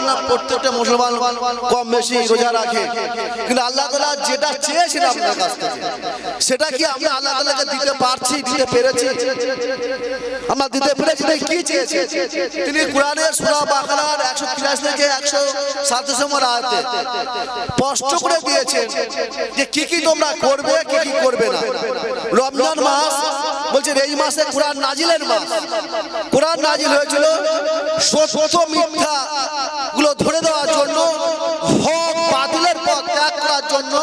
না প্রত্যেকটা মুসলমান কম বেশি রোজা রাখে, কিন্তু আল্লাহ তাআলা যেটা চেয়েছেন আপনার কাছ থেকে সেটা কি আমরা আল্লাহ তাআলাকে দিতে পারছি, দিতে পেরেছি? আমরা দিতে পেরেছি তাই কি চেয়েছি? তিনি কোরআনের সূরা বাকারার 183 থেকে 137 নম্বর আয়াতে স্পষ্ট করে দিয়েছেন যে কি কি তোমরা করবে, কি কি করবে না। রমজান মাস বলছেন এই মাসে কোরআন নাজিলের মাস। কোরআন নাজিল হয়েছিল সত্য মিথ্যা গুলো ধরে দেওয়ার জন্য, হক বাতিলের পথ ত্যাগ করার জন্য।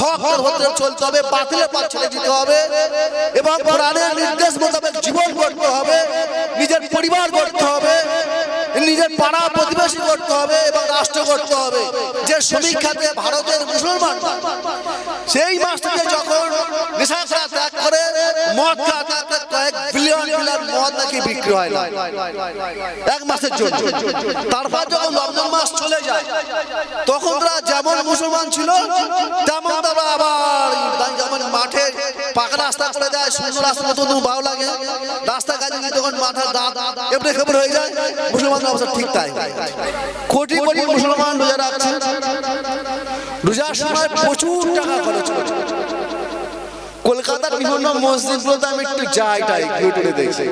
হকের পথে চলতে হবে, বাতিলের পথ ছেড়ে দিতে হবে এবং কোরআনের নির্দেশ মোতাবেক জীবন গড়তে হবে, নিজের পরিবার গড়তে হবে, নিজের পাড়া প্রতিবেশী করতে হবে এবং রাষ্ট্র করতে হবে। যে সমীক্ষাতে ভারতের মুসলমান সেই মাসটিতে যখন নেশা খাওয়া ত্যাগ করে, মদ খাওয়া ত্যাগ করে, কয়েক বিলিয়ন মদ নাকি বিক্রি হয় না এক মাসের জন্য। তারপর যখন রমজান মাস চলে যায় তখন তারা যেমন মুসলমান ছিল তেমন তারা আবার যেমন মাঠে পাকা রাস্তা করে দেয়, সুন্দর রাস্তা মতো ভালো লাগে, রাস্তা কাজে গিয়ে তখন মাথার দাঁত এমনি খবর হয়ে যায়। মুসলমানদের অবস্থা ঠিক তাই। কোটি কোটি মুসলমান রোজা রাখছে, রোজার সময় প্রচুর টাকা খরচ করছে। কলকাতার বিভিন্ন মসজিদগুলোতে আমি একটু যাই ঘুরে দেখছি,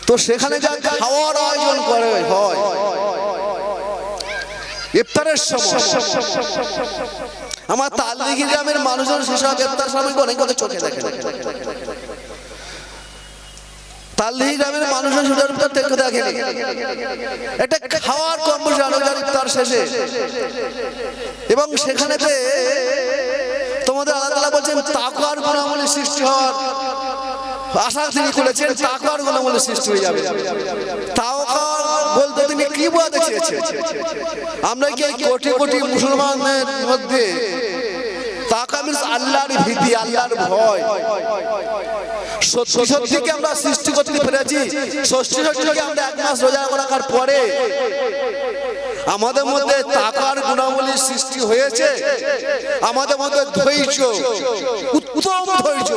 তো সেখানে যা খাওয়ার আয়োজন করে হয় ইফতারের সময়, আমার তালদিঘি গ্রামের মানুষজন সেসব ইফতার সামগ্রী অনেক কথা চোখে দেখে। তালদিঘি গ্রামের মানুষজন সেটার ভিতর দেখে দেখেনি, এটা খাওয়ার কর্মসূচি ইফতার শেষে। এবং সেখানেতে তোমাদের আল্লাহ তাআলা বলছেন তাকওয়ার গুণাবলী সৃষ্টি হওয়ার আশা তিনি করেছেন, তাকওয়ার গুণাবলী সৃষ্টি হয়ে যাবে। তাকওয়া বলতে তিনি কি বোঝাতে চেয়েছেন? আমরা কি কোটি কোটি মুসলমানের মধ্যে তাকওয়া মিন্স আল্লাহর ভীতি, আল্লাহর ভয় সত্যি সত্যি কি আমরা সৃষ্টি করতে পেরেছি? সত্যি সত্যি কি আমরা এক মাস রোজা রাখার পরে আমাদের মধ্যে তাকওয়ার গুণাবলী সৃষ্টি হয়েছে? আমাদের মধ্যে ধৈর্য, উত্তম ধৈর্য।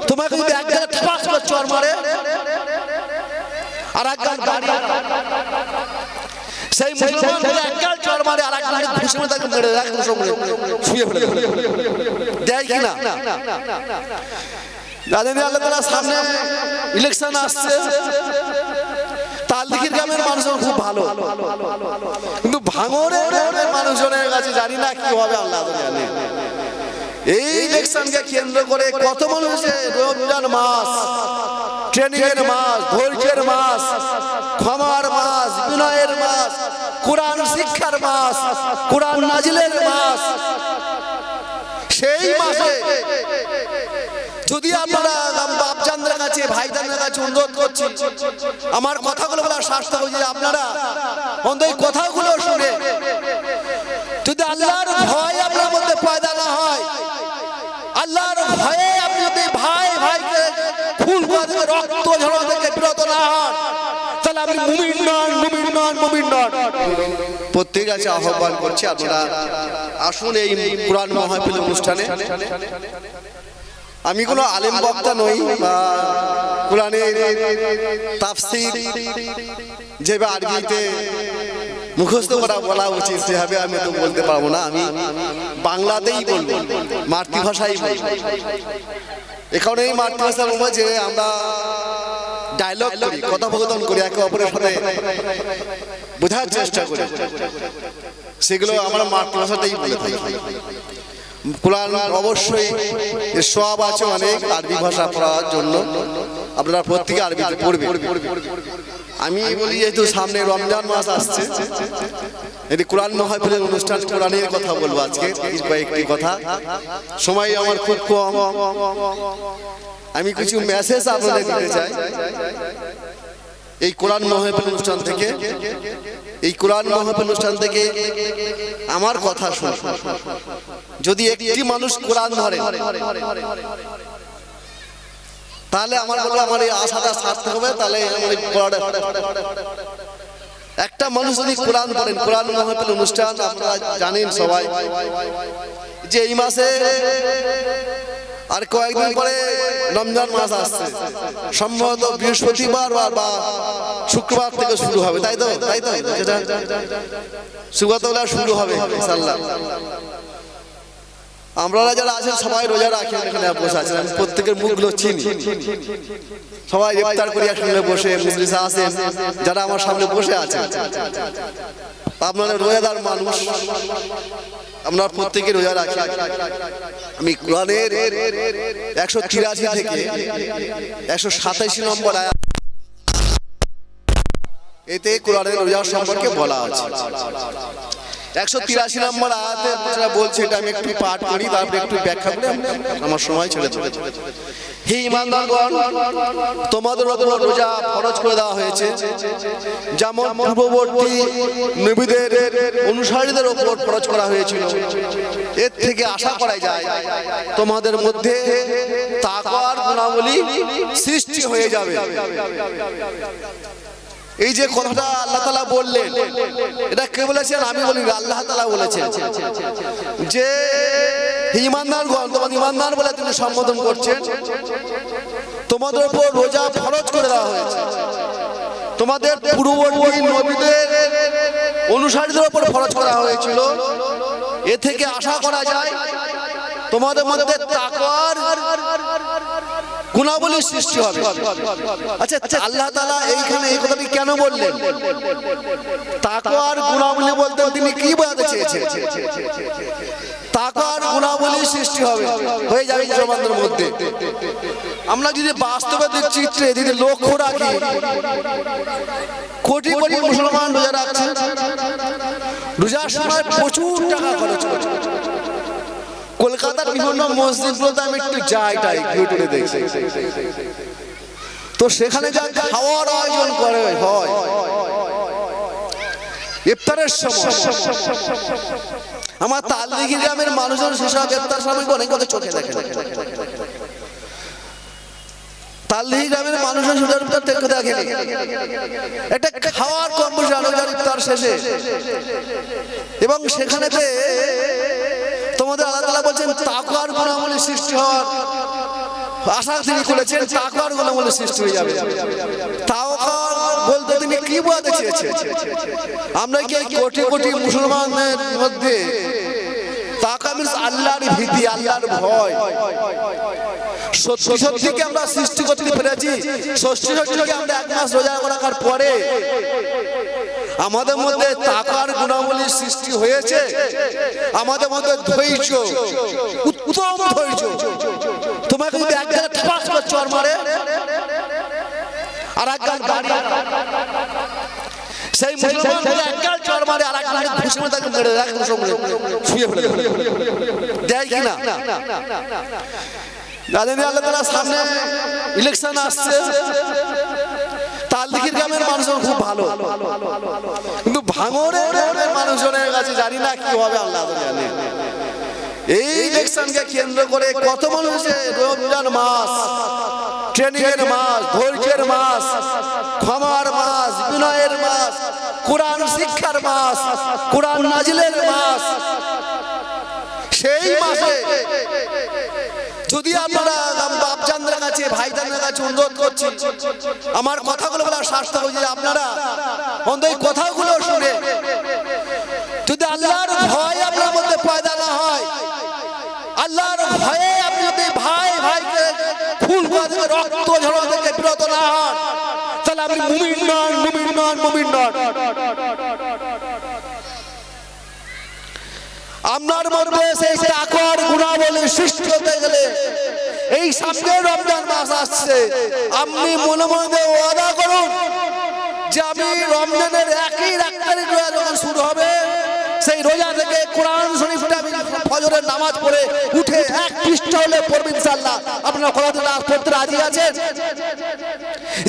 তোমাকে যদি এক জায়গায় ঠাস করে চড় মারে আর এক গাল গাড়ি, সেই মুসলমান এক গাল চড় মারে আর এক গাল ঘুষে মেরে তাকে মেরে রাখে, শুয়ে ফেলে দেয় কিনা? জানেন আল্লাহ তাআলা সামনে ইলেকশন আসছে, তালদিঘির গ্রামের মানুষজন খুব ভালো, কিন্তু ভাঙড়ের মানুষজনের কাছে জানি না কি হবে, আল্লাহ জানে। এই ইলেকশনকে কেন্দ্র করে কত মানুষে রমজান মাস, ট্রেনিং এর মাস, ধৈর্যের মাস, ক্ষমার মাস, বিনয়ের মাস, কোরআন শিক্ষার মাস, কোরআন নাজিলের মাস। সেই মাসে যদি আপনারা বাপজানদের কাছে, ভাইজানদের কাছে অনুরোধ করছি, আমার কথাগুলো বলার স্বার্থ হচ্ছে আপনারা অন্তত এই কথাগুলো শুনে যদি আল্লাহর ভয় আপনার মধ্যে পয়দা না হয়, আল্লাহর ভয়ে আপনি যদি ভাই ভাইকে খুন করে রক্ত ঝরা থেকে বিরত না হন, তাহলে আপনি মুমিন নন, মুমিন নন, মুমিন নন। প্রত্যেক আছে আহ্বান করছি আপনারা আসুন এই কোরআন মাহফিল অনুষ্ঠানে। আমি কোনো আলেম বক্তা নই বা কোরআনের তাফসীর যেভাবে আরবিতে মুখস্থ করা বলা উচিত সেভাবে আমি তো বলতে পারবো না, আমি বাংলাতেই বলবো, মাতৃভাষাই বলবো। এখানে এই মাতৃভাষার মাঝে আমরা ডায়লগ করি, কথোপকথন করি, একে অপরের সাথে বোঝার চেষ্টা করি, সেগুলো আমরা মাতৃভাষাতেই বলে থাকি। কোরআন অবশ্যই সব আছে অনেক আরবি ভাষা পড়ার জন্য, আপনারা প্রত্যেকে আরবিতে পড়বেন। আমি বলি যেহেতু সামনে রমজান মাস আসছে, এটি কোরআন মাহফিলের অনুষ্ঠান, কোরআনের কথা বলবো আজকে কয়েকটি কথা, সময় আমার খুব কম। আমি কিছু মেসেজ আপনাদের দিতে চাই এই কোরআন মাহফিল অনুষ্ঠান থেকে। এই কোরআন মাহফিল অনুষ্ঠান থেকে আমার কথা শুনে যদি একটি মানুষ কোরআন ধরে তাহলে আমার বলবো আমার এই আশাটা সার্থক হবে। তাহলে একটা মানুষ যদি কোরআন পড়েন, কোরআন মাহফিল অনুষ্ঠান আপনারা জানেন সবাই যে এই মাসে আর কয়েকদিন পরে রমজান মাস আসছে, সম্ভবত বৃহস্পতিবার বা শুক্রবার থেকে শুরু হবে, তাই তো যেটা শুক্রবার শুরু হবে ইনশাআল্লাহ। আমরা যারা আছেন সবাই রোজা রাখেন, এখানে বসে আছেন, আমি প্রত্যেকের মুখগুলো চিনি, সবাই ইফতার করি একসঙ্গে বসে, মুজলিসে আছেন যারা আমার সামনে বসে আছেন, আপনারা রোজাদার মানুষ, আমরা প্রত্যেকে রোজা রাখি। আমি কোরআনের 183 থেকে 187 নম্বর আয়াত, এতে কোরআনের রোজা সম্পর্কে বলা আছে। 183 নম্বর আয়াতে যেটা বলছে, এটা আমি একটু পাঠ করি, তারপরে একটু ব্যাখ্যা করে আমার সময় ছেড়ে দেব। হে ঈমানদারগণ, তোমাদের উপর রোজা ফরজ করে দেওয়া হয়েছে, যেমন পূর্ববর্তী নবীদের অনুসারীদের উপর ফরজ করা হয়েছিল। এর থেকে আশা করা যায় তোমাদের মধ্যে তাকওয়ার গুণাবলী সৃষ্টি হয়ে যাবে। এই যে কথাটা আল্লাহ তাআলা বললেন, এটা কে বলেছেন? আমি বলি, আল্লাহ তাআলা বলেছেন যে ঈমানদারগণ, তোমাদের ঈমানদার বলে তিনি সম্বোধন করছেন, তোমাদের উপর রোজা ফরজ করে দেওয়া হয়েছে, তোমাদের পূর্ববর্তী নবীদের অনুসারীদের উপর ফরজ করা হয়েছিল। এ থেকে আশা করা যায় তোমাদের মধ্যে তাকওয়ার গুণাবলীর সৃষ্টি হবে। আচ্ছা, আল্লাহ তাআলা এইখানে এই কথাটি কেন বললেন? তাকওয়ার গুণাবলী বলতে তিনি কি বোঝাতে চেয়েছেন? তাকওয়ার গুণাবলীর সৃষ্টি হয়ে যাবে মুসলমানদের মধ্যে। আমরা যদি বাস্তবে চিত্রে যদি লক্ষ্য রাখি, কোটি কোটি মুসলমান রোজা রাখছে, রোজার সময় প্রচুর টাকা খরচ করছে। কলকাতার বিভিন্ন মসজিদগুলোতে আমি একটু যাই ঘুরে দেখছি, তো সেখানে যা খাওয়ার আয়োজন করে হয় ইফতারের সময়, আমার তালদিঘি গ্রামের মানুষজন সেসব ইফতার সামগ্রী অনেক কথা চোখে দেখে। তালদিঘি গ্রামের মানুষজন সেটার ইফতার দেখেনি, একটা খাওয়ার কম্পিটিশন ইফতার শেষে, এবং সেখানেতে তোমাদের আল্লাহ তাআলা বলছেন তাকওয়ার গুণাবলী সৃষ্টি হওয়ার আশা তিনি করেছেন, তাকওয়ার গুণাবলী সৃষ্টি হয়ে যাবে। তাকওয়া বলতে তিনি কি বোঝাতে চেয়েছেন? আমরা কি কোটি কোটি মুসলমানদের মধ্যে তাকওয়া মিন্স আল্লাহর ভীতি, আল্লাহর ভয়, সত্যি কি আমরা সৃষ্টি করতে পেরেছি? সত্যি কি আমরা এক মাস রোজা রাখার পরে আমাদের মধ্যে তাকওয়ার গুণাবলীর সৃষ্টি হয়েছে? আমাদের মধ্যে ধৈর্য, উত্তম ধৈর্য, তোমাকে যদি এক গালে ঠাস করে চড় মারে আর এক গাল গাড়ি, সেই মুসলমান এক গাল চড় মারে আর এক গাল ঘুষি মেরে তাকে মেরে রাখে, শুয়ে ফেলে দেয় কিনা? জানেন আল্লাহ তাআলা সামনে ইলেকশন আসছে, তালদিঘির গ্রামের মানুষজন খুব ভালো, কিন্তু ভাঙড়ের মানুষজনের কাছে জানি না কি হবে, আল্লাহ জানে। এই ইলেকশনকে কেন্দ্র করে কত মানুষে রমজান মাস, ট্রেনিং এর মাস, ধৈর্যের মাস, ক্ষমার মাস, বিনয়ের মাস, কোরআন শিক্ষার মাস, কোরআন নাজিলের মাস, সেই মাসে যদি আপনারা বাপজানদের কাছে, ভাইজানদের কাছে অনুরোধ করছি, আমার কথাগুলো বলার স্বাস্থ্য হয়েছে, আপনারা অন্তত এই কথাগুলো শুনে যদি আল্লাহর ভয় আপনার মধ্যে পয়দা না হয়, আল্লাহর ভয়ে আপনি যদি ভাই ভাইকে খুন করা থেকে, রক্ত ঝরা থেকে বিরত না হন, তাহলে আপনি মুমিন নন, মুমিন নন, মুমিন নন। আপনার মধ্যে সেই তাকওয়ার গুণাবলী সৃষ্টি হতে গেলে এই সামনে রমজান মাস আসছে, আপনি মনে মনে ওয়াদা করুন যে আমি রমজানের একই রাত্রে রোজা যখন শুরু হবে, সেই রোজা থেকে কোরআন শরীফটা আমি ফজরের নামাজ পড়ে উঠে এক পৃষ্ঠা হলে পড়বেন ইনশাআল্লাহ। আপনারা কোরআন পড়তে রাজি আছেন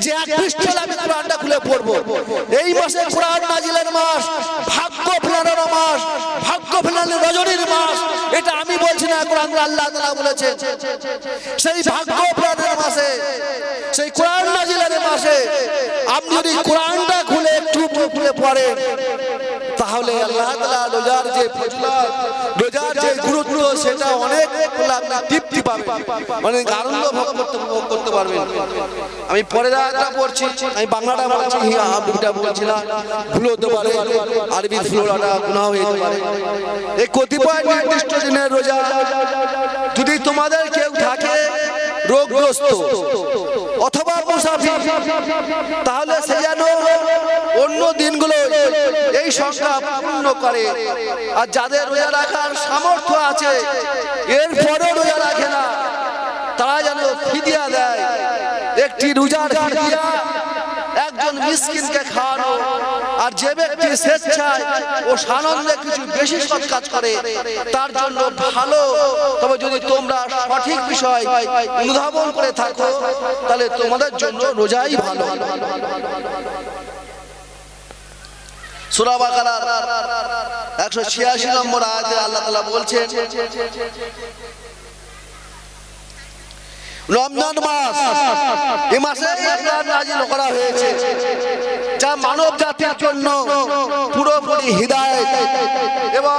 যে এক পৃষ্ঠা হলে আমি কোরআনটা খুলে পড়বো? এই মাসে কোরআন নাজিলের মাস, ভাগ্য ফেরানোর মাস, ভাগ্য ফেরানোর রজনীর মাস। এটা আমি বলছি না, কোরআন আল্লাহ তাআলা বলেছেন। সেই ভাগ্য ফেরানোর মাসে, সেই কোরআন নাজিলের মাসে আপনি যদি কোরআনটা খুলে একটু খুলে পড়েন, তাহলে আল্লাহ তাআলা রোজার যে ফজিলত, রোজার যে গুরুত্ব, সেটা অনেক আপনি তৃপ্তি পাবেন, অনেক আনন্দ ভোগ করতে পারবেন। আমি পরের আয়াতটা পড়ছি, আমি বাংলাটা বলছি, আরবিটা বলছি না, ভুল হতে পারে, আরবি ফ্লোরাটা গুনাহ হয়ে যেতে পারে। এই কতিপয় নির্দিষ্ট দিনের রোজা যদি তোমাদের কেউ থাকে রোগগ্রস্ত অথবা মুসাফির, তাহলে সে যেন অন্য দিনগুলো এই সংখ্যা পূর্ণ করে। আর যাদের রোজা রাখার সামর্থ্য আছে এরপরেও রোজা রাখে না, তারা যেন ফিদিয়া দেয়। একটি রোজার ফিদিয়া একজন মিসকিনকে খাওয়ানো। আর যে ব্যক্তি স্বেচ্ছায় ও সানন্দে কিছু বেশি সৎ কাজ করে তার জন্য ভালো। তবে যদি তোমরা সঠিক বিষয় অনুধাবন করে থাকো তাহলে তোমাদের জন্য রোজাই ভালো। সূরা বাকারার 186 নম্বর আয়াতে আল্লাহ তাআলা বলছেন, রমজান মাস, এই মাসে কোরআন নাযিল করা হয়েছে যা মানব জাতির জন্য পুরোপুরি হিদায়াত এবং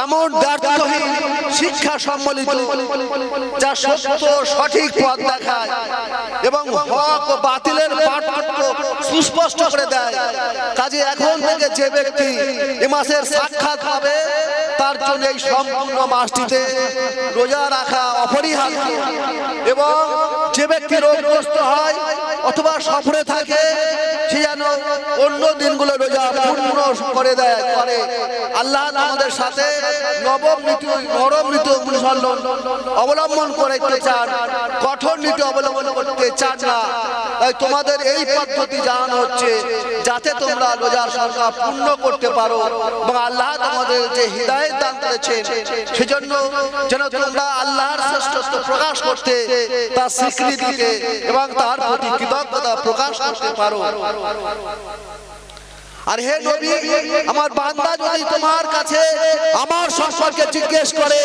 এমন দ্ব্যর্থহীন শিক্ষা সম্বলিত, যা সত্য সঠিক পথ দেখায় এবং হক ও বাতিলের পার্থক্য সুস্পষ্ট করে দেয়। কাজে এখন থেকে যে ব্যক্তি এই মাসের সাক্ষাৎ পাবে তার জন্য এই সম্পূর্ণ মাসটিতে রোজা রাখা অপরিহার্য। এবং যে ব্যক্তি রোগগ্রস্ত হয় অথবা সফরে থাকে সে যেন অন্য দিনগুলো রোজা পূর্ণ করে দেয় করে। আল্লাহ আমাদের সাথে নরম নীতি অবলম্বন করতে চান, কঠোর নীতি অবলম্বন করতে চান না। তাই তোমাদের এই পদ্ধতি জানানো হচ্ছে যাতে তোমরা রোজার সংখ্যা পূর্ণ করতে পারো এবং আল্লাহ তোমাদের যে হিদায়াত দান করেছেন সেজন্য যেন তোমরা আল্লাহর শ্রেষ্ঠত্ব প্রকাশ করতে, তার স্বীকৃতি দিতে এবং তার প্রতি কৃতজ্ঞতা প্রকাশ করতে পারো। আর হে নবী, আমার বান্দা যদি তোমার কাছে আমার সম্পর্কে জিজ্ঞেস করে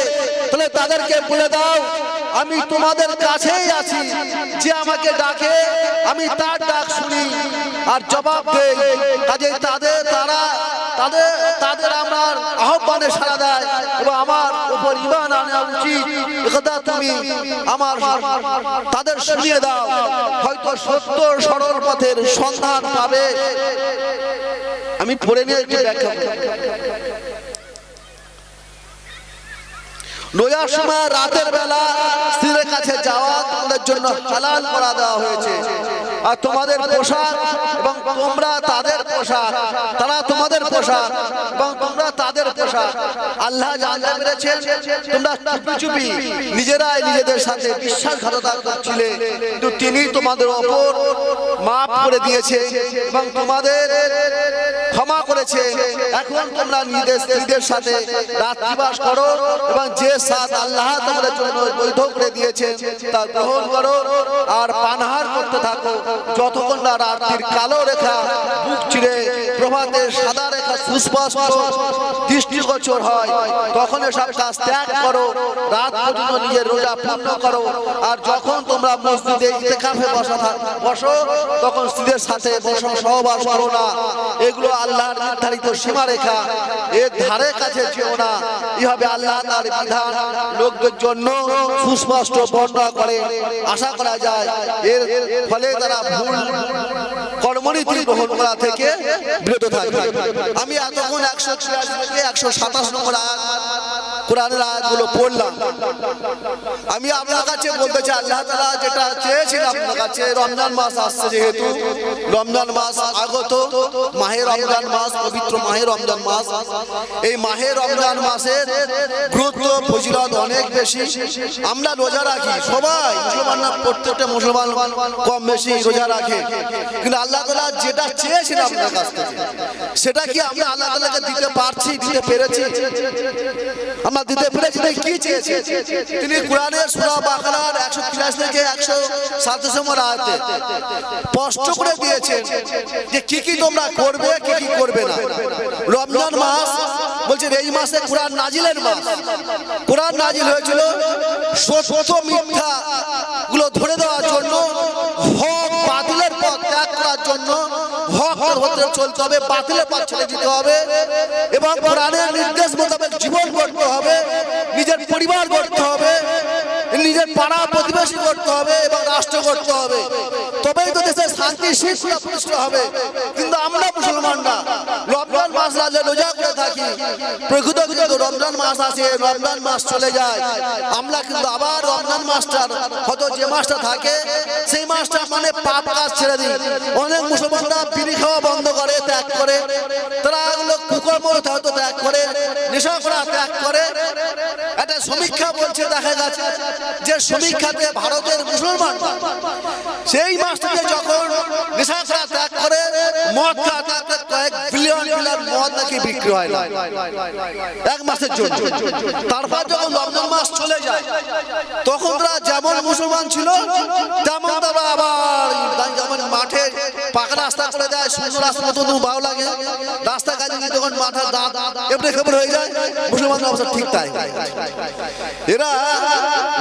তাহলে তাদেরকে বলে দাও আমি তোমাদের কাছেই আছি, যে আমাকে ডাকে আমি তার ডাক শুনি আর জবাব দেই। কাজে তাদের আমার আহ্বানে সাড়া দেয় এবং আমার উপর ঈমান আনা উচিত, একথা তুমি আমার তাদের শুনিয়ে দাও, হয়তো সত্য সরল পথের সন্ধান পাবে। আমি পড়ে নিয়ে একটু ব্যাখ্যা করি। রোজার সময় রাতের বেলা স্ত্রীর কাছে যাওয়া তোমাদের জন্য হালাল করা দেওয়া হয়েছে। আর তোমাদের পোশাক এবং তোমরা তাদের পোশাক, তারা তোমাদের পোশাক এবং তোমরা তাদের পোশাক। আল্লাহ জানতে পেরেছেন তোমরা চুপি চুপি নিজেরাই নিজেদের সাথে বিশ্বাসঘাতকতা করছিলে, কিন্তু তিনি তোমাদের ওপর মাফ করে দিয়েছে এবং তোমাদের ক্ষমা করেছে। এখন তোমরা নিজেদের সাথে রাত্রিবাস করো এবং যে সাথ আল্লাহ তোমাদের জন্য বৈধ করে দিয়েছে তা গ্রহণ করো আর পানাহার করতে থাকো যতক্ষণ না রাত্রির কালো রেখা বুক চিরে প্রভাতের সাদা রেখা সুস্পষ্ট দৃষ্টিগোচর হয়। তখন এসব কাজ ত্যাগ করো, রাত পর্যন্ত নিজের রোজা পূর্ণ করো। আর যখন তোমরা মসজিদে ইতিকাফে বসো তখন স্ত্রীদের সাথে বসো, সহবাস করো না। এগুলো আল্লাহর নির্ধারিত সীমারেখা, এর ধারে কাছে যেও না। এইভাবে আল্লাহ তার বিধান লোকদের জন্য সুস্পষ্ট বর্ণনা করে। আশা করা যায় এর ফলে তারা ভুল কর্মনীতি গ্রহণ করা থেকে বিরত থাকবে। আমি এতক্ষণ 186 থেকে 127 নম্বর কোরআনের আয়াতগুলো পড়লাম। আমি আপনার কাছে বলতে চাই আল্লাহ তাআলা যেটা চেয়েছেন আপনার কাছে, রমজান মাস আসছে, যেহেতু রমজান মাস আগত, মাহে রমজান মাস, পবিত্র মাহে রমজান মাস। এই মাহে রমজান মাসের গুরুত্ব ফজিলত অনেক বেশি। আমরা রোজা রাখি, সবাই মুসলমানরা, প্রত্যেকটা মুসলমান কম বেশি রোজা রাখে, কিন্তু আল্লাহ তাআলা যেটা চেয়েছেন আপনার কাছ থেকে সেটা কি আমরা আল্লাহ তাআলাকে দিতে পারছি, দিতে পেরেছি? আমরা দিতে পেরেছি না কি চেয়েছি? তিনি কোরআনের সূরা বাকারার 183 থেকে 137 নম্বর আয়াতে স্পষ্ট করে দিয়েছেন যে কি কি তোমরা করবে, কি কি করবে না। রমজান মাস বলছেন এই মাসে কোরআন নাজিলের মাস। কোরআন নাজিল হয়েছিল সত্য মিথ্যা গুলো ধরে দেওয়ার জন্য, হক বাতিলের পথ ত্যাগ করার জন্য, হক পথে চলতে হবে, বাতিলের পথ ছেড়ে দিতে হবে এবং কোরআনের নির্দেশ মোতাবেক জীবন গড়তে হবে, নিজের পরিবার গড়তে হবে, নিজের পাড়া প্রতিবেশী করতে হবে এবং রাষ্ট্র করতে হবে, তবেই তো দেশের শান্তি শৃঙ্খলা প্রতিষ্ঠা হবে। কিন্তু আমরা মুসলমানরা রমজান মাস রাজে রোজা করে থাকি, প্রকৃত কিন্তু রমজান মাস আসে, রমজান মাস চলে যায়, আমরা কিন্তু আবার রমজান মাসটার হয়তো যে মাসটা থাকে সেই মাসটা মানে পাপ কাজ ছেড়ে দিই। অনেক মুসলমানরা বিড়ি খাওয়া বন্ধ করে, ত্যাগ করে, তারা কুকর্ম হয়তো ত্যাগ করে, নেশা করা ত্যাগ করে। একটা সমীক্ষা বলছে, দেখা গেছে যে সমীক্ষাতে ভারতের মুসলমান সেই মাসটাকে যখন নেশা করা ত্যাগ করে, মদ খাওয়া ত্যাগ করে, কয়েক বিলিয়ন মদ নাকি বিক্রি হয় না এক মাসের জন্য। তারপর যখন রমজান মাস চলে যায় তখন তারা যেমন মুসলমান ছিল তেমন তারা আবার যেমন মাঠে পাকা রাস্তা করে দেয়, সুন্দর রাস্তা নতুন ভালো লাগে, রাস্তা কাজে গিয়ে তখন মাথার দাঁত এমনি খবর হয়ে যায়, মুসলমানদের অবস্থা ঠিক তাই। এরা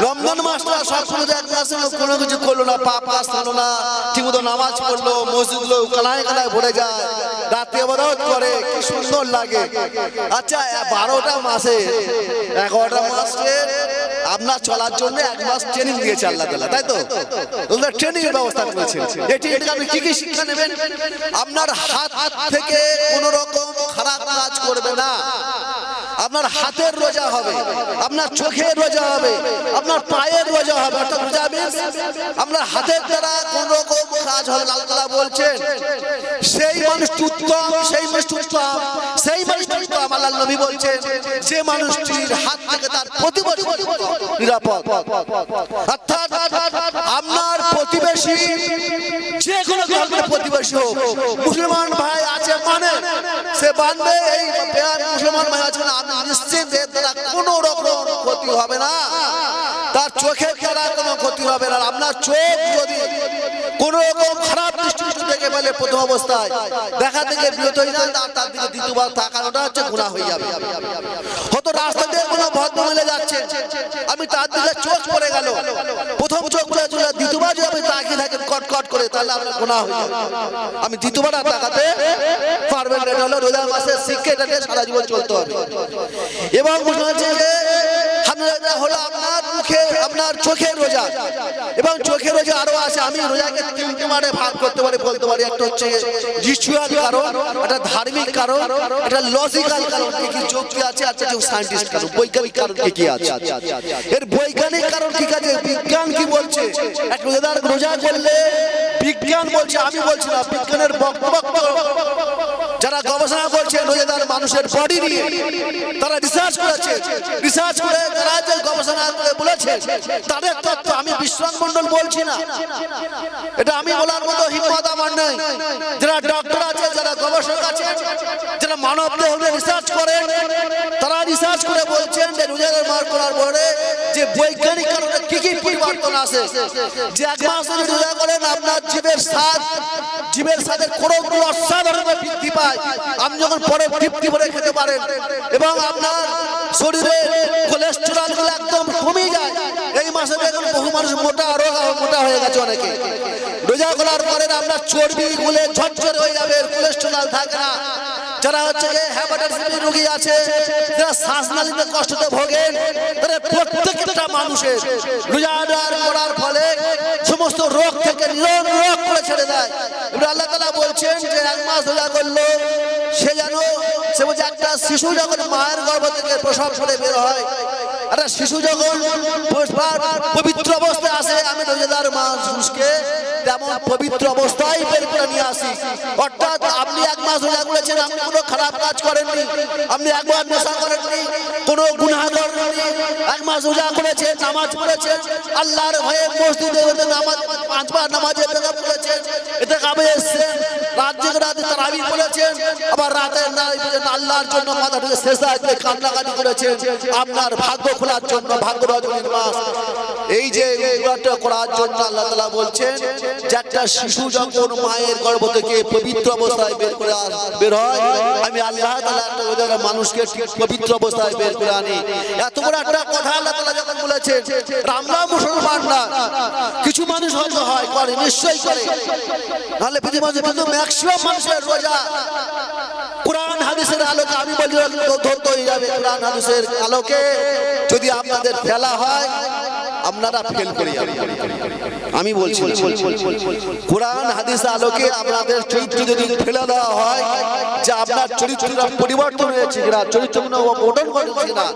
রমজান মাসটা সবসময় এক মাসে কোনো কিছু করলো না, পাপ কাজ করলো না, ঠিকমতো নামাজ পড়লো, মসজিদগুলো কানায় কানায় ভরে যায়, রাতে ইবাদত করে, কি সুন্দর লাগে। আচ্ছা 12টা মাসে 11টা মাসে আপনার চলার জন্য এক মাস ট্রেনিং দিয়েছে আল্লাহ তাআলা, তাই তো? ট্রেনিং এর ব্যবস্থা করেছে। এটি আপনি কি কি শিক্ষা নেবেন? আপনার হাত থেকে কোনো রকম খারাপ কাজ করবে না, আপনার হাতের রোজা হবে, আপনার চোখের রোজা হবে, আপনার পায়ের রোজা হবে। অর্থাৎ রোজা মিন্স আপনার হাতের দ্বারা কোন রকম কাজ হবে, আল্লাহ তাআলা বলছেন সেই মানুষটি উত্তম, সেই মানুষটি উত্তম, সেই মানুষটি উত্তম। আল্লাহ নবী বলছেন যে মানুষটির হাত থেকে তার প্রতিবেশী নিরাপদ। অর্থাৎ আপনার প্রতিবেশী যে কোনো ধর্মের প্রতিবেশী হোক, মুসলমান ভাই আছে মানে সে বানবে, এই মুসলমান ভাই আছে মানে নিশ্চিত এর দ্বারা কোনো রকম ক্ষতি হবে না, তার চোখের দ্বারা কোনো ক্ষতি হবে না। আপনার চোখ যদি কোন রকম খারাপ দৃষ্টি দেখে ফেলে প্রথম অবস্থায়, দেখা থেকে বিরত হয়ে যান, তার দিকে দ্বিতীয়বার তাকানোটা হচ্ছে গুনাহ হয়ে যাবে। হয়তো রাস্তা দিয়ে কোনো ভদ্র মিলে যাচ্ছে, আমি তার দিকে চোখ পড়ে গেল, প্রথম চোখ পড়ে চলে, দ্বিতীয়বার যদি আপনি তাকিয়ে থাকেন কটকট করে, তাহলে আপনার গুনাহ হয়ে যাবে। আমি দ্বিতীয়বার আর তাকাতে পারবেন না। এটা হলো রোজার মাসের শিক্ষা, এটা নিয়ে সারা জীবন চলতে হবে। এবং হলো আপনার মুখে, আপনার চোখের রোজা, এবং চোখের রোজা আরো আছে। আমি রোজাকে তিনটে ভাগে ভাগ করতে পারি, বলতে পারি। একটা হচ্ছে রিচুয়াল কারণ, একটা ধার্মিক কারণ, একটা লজিক্যাল কারণ, কি কি যুক্তি আছে, আছে যে সায়েন্টিস্ট কারণ, বৈজ্ঞানিক কারণ কি কি আছে। এর বৈজ্ঞানিক কারণ কি কাজে, বিজ্ঞান কি বলছে, এক রোজাদার রোজা করলে বিজ্ঞান বলছে, আমি বলছি না, বিজ্ঞানের বক্তব্য যারা গবেষণা করছে রোজাদার মানুষের বডি নিয়ে, তারা রিসার্চ করেছে, রিসার্চ করে তারা যে গবেষণা করে বলেছে তাদের তথ্য, আমি বিশ্বাস মণ্ডল বলছি না, এটা আমি বলার মতো হিম্মত আমার নেই। যারা ডক্টর আছে, যারা গবেষক আছে, যারা মানব দেহ রিসার্চ করে, তারা রিসার্চ করে বলছেন যে রোজাদার মাস করার পরে যে বৈজ্ঞানিক কারণে কি কি পরিবর্তন আসে। যে এক মাস ধরে রোজা করেন, আপনার জীবের স্বাদের কোন অসাধারণ বৃদ্ধি পায়, আপনি যখন পরে তৃপ্তি ভরে খেতে পারেন, এবং আপনার শরীরে কোলেস্টেরল গুলো একদম কমে যায়। এই মাসে দেখুন বহু মানুষ মোটা, আরো মোটা হয়ে গেছে অনেকে। রোজা করার পরে আপনার চর্বি গুলে ঝরঝরে হয়ে যাবে, কোলেস্টেরল থাকে না। যারা হচ্ছে হেপাটাইটিস রোগী আছে, যারা শ্বাসনালীতে কষ্টতে ভোগেন, তারা প্রত্যেকটা মানুষের রোজা করার ফলে সমস্ত রোগ থেকে নিরোগ করে ছেড়ে দেয়। আল্লাহ তাআলা বলছেন যে এক মাস রোজা করলো সে যেন, সে বলছে একটা শিশু যখন মায়ের গর্ভ থেকে প্রসব করে বের হয়, একটা শিশু যখন পবিত্র অবস্থায় আসে, আমি রোজাদার মানুষকে তেমন পবিত্র অবস্থায় বের করে নিয়ে আসি। অর্থাৎ আপনি এক মাস রোজা করেছেন, আপনি কোনো খারাপ কাজ করেননি, আপনি একবার নেশা করেননি, কোনো গুনাহ করেননি, এক মাস রোজা করেছেন, নামাজ পড়েছেন, আল্লাহর ভয়ে মসজিদে নামাজ 5 বার নামাজে বেকার করেছেন, এতে কাবে এসেছেন, রাত জেগে রাতে তারাবি পড়েছেন, আবার রাতে আল্লাহর জন্য মাথা থেকে সেজদা দিয়ে কান্নাকাটি করেছেন, আপনার ভাগ্য খোলার জন্য, ভাগ্য রজনীর মাস। এই যে এগুলোটা করার জন্য আল্লাহ তাআলা বলছেন যে একটা শিশু যখন মায়ের গর্ভ থেকে পবিত্র অবস্থায় বের হয়, আমি আল্লাহ তাআলা ওদের মানুষকে ঠিক পবিত্র অবস্থায় বের করে আনি। এত বড় একটা কথা আল্লাহ তাআলা যখন বলেছেন, আমরা মুসলমান না, কিছু মানুষ হয়তো হয় করে, নিশ্চয়ই করে, নাহলে পৃথিবীর মধ্যে কিন্তু ম্যাক্সিমাম মানুষের রোজা কোরআন হাদিসের আলোকে, আমি বলি ধরতে হয়ে যাবে। কোরআন হাদিসের আলোকে যদি আপনাদের ফেলা হয়, আপনারা ফেল করে যাবেন। আমি বলছি কোরআন হাদিসের আলোকে আপনাদের চরিত্র যদি ফেলে দেওয়া হয়, যে আপনার চরিত্রটা পরিবর্তন হয়েছে কিনা, চরিত্রগুলো গঠন করেছে কিনা।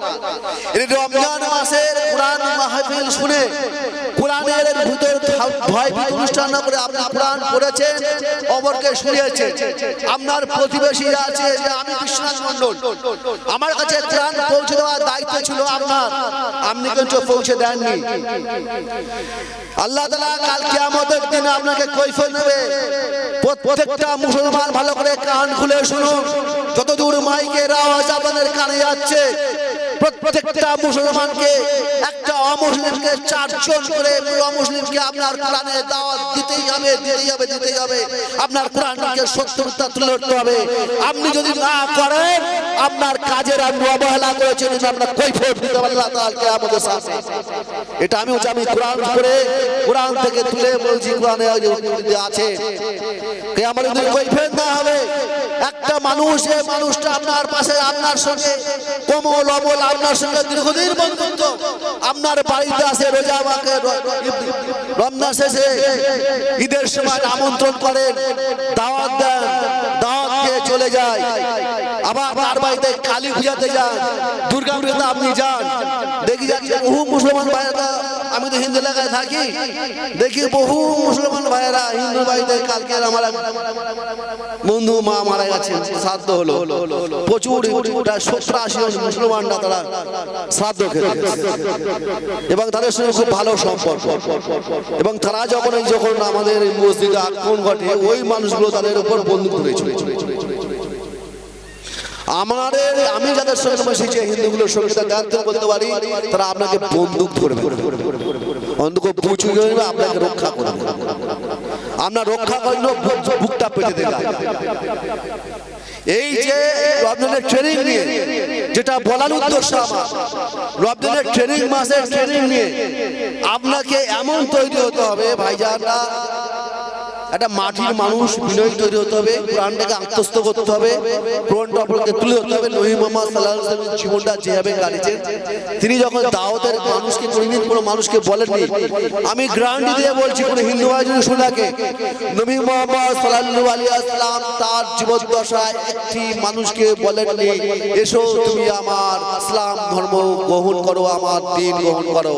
এই রমজান মাসের কোরআন মাহফিল শুনে কোরআনের ভিতর ভয় ভীতি অনুষ্ঠান না করে আপনি কোরআন পড়েছেন, অমরকে শুনিয়েছেন। আপনার প্রতিবেশী আছে যে আমি বিশ্বনাথ মণ্ডল, আমার কাছে কোরআন পৌঁছে দেওয়ার দায়িত্ব ছিল আপনার, আপনি কিন্তু পৌঁছে দেননি। আল্লাহ তাআলা কাল কিয়ামতের দিনে আপনাকে কৈফিয়ত নেবে। প্রত্যেকটা মুসলমান ভালো করে কান খুলে শুনুন, যতদূর মাইকের আওয়াজ আপনাদের কানে যাচ্ছে, প্রত্যেকটা মুসলমানকে একটা অমুসলিমকে 4 জন করে অমুসলিমকে আপনার কোরআনে দাওয়াত দিতেই হবে। আপনার কোরআনকে সত্য মিথ্যা তুলে ধরতে হবে। আপনি যদি না করেন, আপনার কাজের আপনি অবহেলা করেছেন, আপনার কৈফিয়ত দিতে হবে আল্লাহ তাআলা কিয়ামতের সামনে। এটা আমি কোরআন করে কোরআন থেকে তুলে বলছি, কোরআনে আছে কিয়ামতের দিন কৈফিয়ত না হবে। একটা মানুষ, এই মানুষটা আপনার পাশে, আপনার সঙ্গে কোমল অমল, আপনার সঙ্গে দীর্ঘদিন বন্ধুত্ব, আপনার বাড়িতে আসে রোজা আমাকে রমজান শেষে ঈদের সময় আমন্ত্রণ করেন, দাওয়াত দেন, দাওয়াত খেয়ে চলে যায়। আবার তার বাড়িতে কালী পূজাতে যান, দুর্গা পূজাতে আপনি যান, দেখি যাচ্ছে বহু মুসলমান ভাইয়েরা, আমি তো হিন্দু এলাকায় থাকি, দেখি বহু মুসলমান ভাইয়েরা হিন্দু বাড়িতে, কালকে আমার বন্ধু মা মারা গেছে, শ্রাদ্ধ হলো, প্রচুর 70-80 মুসলমানরা তারা শ্রাদ্ধ খেতে, এবং তাদের সঙ্গে খুব ভালো সম্পর্ক। এবং তারা যখন আমাদের মসজিদে আক্রমণ ঘটে, ওই মানুষগুলো তাদের উপর বন্দুক ধরেছিল। আমি যাদের সঙ্গে বসেছি হিন্দুগুলোর সঙ্গে বলতে পারি, তারা আপনাকে বন্দুক ধরবে, অন্তত বুঝে যাবে, আপনাকে রক্ষা করবে। আপনার রক্ষা করেন, বুকটা পেটে দেবে। এই যে রমজানের ট্রেনিং নিয়ে যেটা বলার উদ্দেশ্য আমার, রমজানের ট্রেনিং মাসের ট্রেনিং নিয়ে আপনাকে এমন তৈরি হতে হবে ভাইজানরা, একটা মাটির মানুষ বিনয় তৈরি হতে হবে, কোরআনটাকে আত্মস্থ করতে হবে, কোরআনটা আপনাকে তুলে ধরতে হবে। নবী মুহাম্মদ সাল্লাল্লাহু আলাইহি ওয়াসাল্লামের জীবনটা যেভাবে কাটিয়েছেন, তিনি যখন দাওয়াতের মানুষকে কোনোদিন কোনো মানুষকে বলেননি, আমি গ্যারান্টি দিয়ে বলছি, কোনো হিন্দু ভাই যদি শুনে থাকে, নবী মুহাম্মদ সাল্লাল্লাহু আলাইহি ওয়াসাল্লাম তার জীবদ্দশায় একটি মানুষকে বলেননি, এসো তুমি আমার ইসলাম ধর্ম গ্রহণ করো, আমার দ্বীন গ্রহণ করো।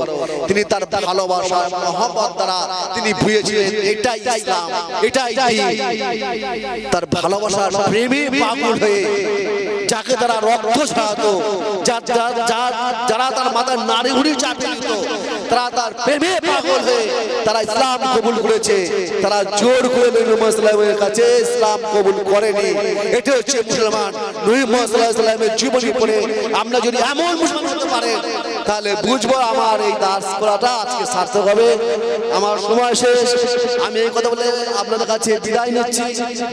তিনি তার ভালোবাসা মহব্বত দ্বারা তিনি বুঝিয়েছিলেন এটাই ইসলাম, এটাই তার ভালোবাসার প্রেমে পাগল হয়ে, যাকে তারা রক্ত ঝরাতো, যারা তার মাথায় নাড়ি ঘুড়ি চাপিয়ে দিত, তারা তার প্রেমে পাগল হয়ে তারা ইসলাম কবুল করেছে। তারা জোর করে নবী মুহাম্মদ সাল্লাল্লাহু আলাইহি ওয়াসাল্লামের কাছে ইসলাম কবুল করেনি। এটা হচ্ছে মুসলমান। নবী মুহাম্মদ সাল্লাল্লাহু আলাইহি ওয়াসাল্লামের জীবনী পড়ে আমরা যদি এমন মুসলমান হতে পারেন, তাহলে বুঝবো আমার এই দাস করাটা আজকে সার্থক হবে। আমার সময় শেষ, আমি এই কথা বলে আপনাদের কাছে বিদায় নিচ্ছি।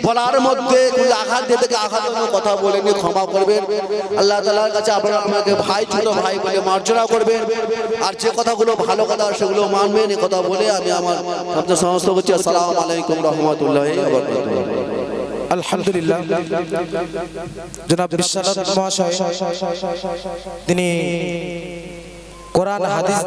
বলার মধ্যে আঘাত দিয়ে থেকে আঘাতের কথা বলে নিয়ে ক্ষমা করবেন। আল্লাহ তাআলার কাছে আপনারা আমাকে ভাই, ছোট ভাই বলে মার্জনা করবেন, আর যে কথাগুলো ভালো কথা সেগুলো মানবেন। এই কথা বলে আমি আমার আপনাদের সমস্ত করছি। আসসালামু আলাইকুম রহমতুল্লাহি ওয়া বারাকাতুহু। আলহামদুলিল্লাহ, জনাব বিশ্বনাথ মহাশয় তিনি কোরআন হাদিস